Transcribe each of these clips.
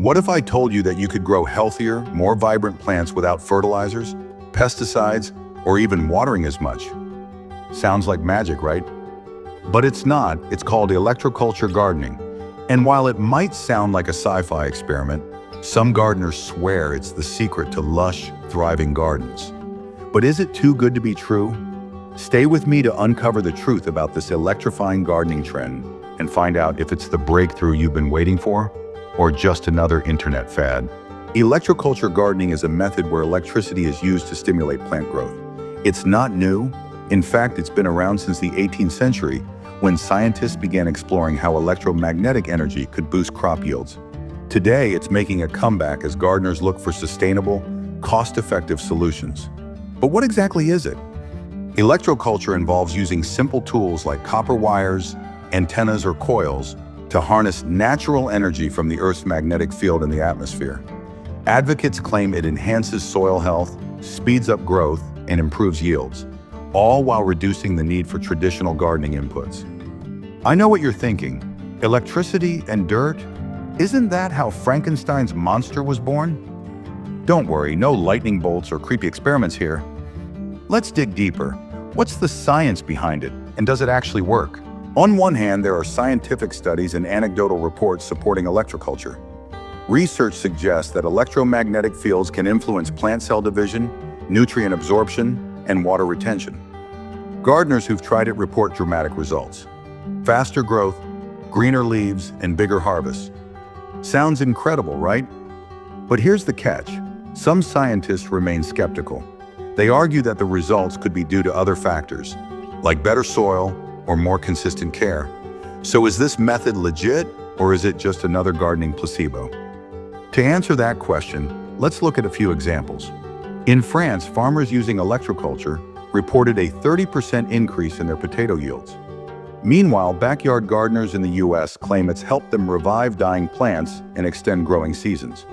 What if I told you that you could grow healthier, more vibrant plants without fertilizers, pesticides, or even watering as much? Sounds like magic, right? But it's not. It's called electroculture gardening. And while it might sound like a sci-fi experiment, some gardeners swear it's the secret to lush, thriving gardens. But is it too good to be true? Stay with me to uncover the truth about this electrifying gardening trend and find out if it's the breakthrough you've been waiting for or just another internet fad. Electroculture gardening is a method where electricity is used to stimulate plant growth. It's not new. In fact, it's been around since the 18th century when scientists began exploring how electromagnetic energy could boost crop yields. Today, it's making a comeback as gardeners look for sustainable, cost-effective solutions. But what exactly is it? Electroculture involves using simple tools like copper wires, antennas, or coils to harness natural energy from the Earth's magnetic field in the atmosphere. Advocates claim it enhances soil health, speeds up growth, and improves yields, all while reducing the need for traditional gardening inputs. I know what you're thinking. Electricity and dirt? Isn't that how Frankenstein's monster was born? Don't worry, no lightning bolts or creepy experiments here. Let's dig deeper. What's the science behind it, and does it actually work? On one hand, there are scientific studies and anecdotal reports supporting electroculture. Research suggests that electromagnetic fields can influence plant cell division, nutrient absorption, and water retention. Gardeners who've tried it report dramatic results. Faster growth, greener leaves, and bigger harvests. Sounds incredible, right? But here's the catch. Some scientists remain skeptical. They argue that the results could be due to other factors, like better soil or more consistent care. So is this method legit, or is it just another gardening placebo? To answer that question, let's look at a few examples. In France, farmers using electroculture reported a 30% increase in their potato yields. Meanwhile, backyard gardeners in the US claim it's helped them revive dying plants and extend growing seasons.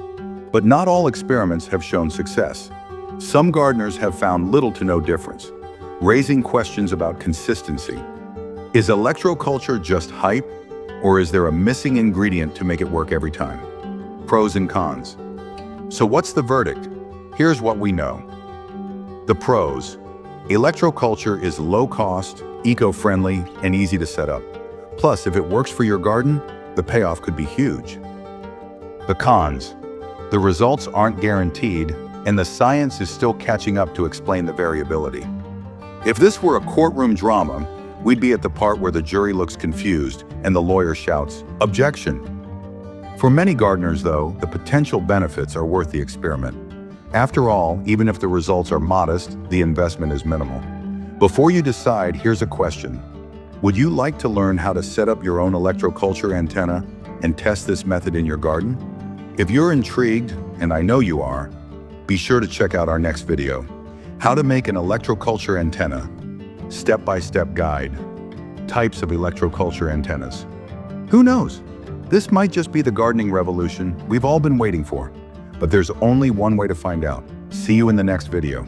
But not all experiments have shown success. Some gardeners have found little to no difference, raising questions about consistency. Is electroculture just hype, or is there a missing ingredient to make it work every time? Pros and cons. So what's the verdict? Here's what we know. The pros. Electroculture is low cost, eco-friendly, and easy to set up. Plus, if it works for your garden, the payoff could be huge. The cons. The results aren't guaranteed, and the science is still catching up to explain the variability. If this were a courtroom drama, we'd be at the part where the jury looks confused and the lawyer shouts, "Objection." For many gardeners, though, the potential benefits are worth the experiment. After all, even if the results are modest, the investment is minimal. Before you decide, here's a question. Would you like to learn how to set up your own electroculture antenna and test this method in your garden? If you're intrigued, and I know you are, be sure to check out our next video, How to Make an Electroculture Antenna, Step-by-Step Guide, Types of Electroculture Antennas. Who knows? This might just be the gardening revolution we've all been waiting for. But there's only one way to find out. See you in the next video.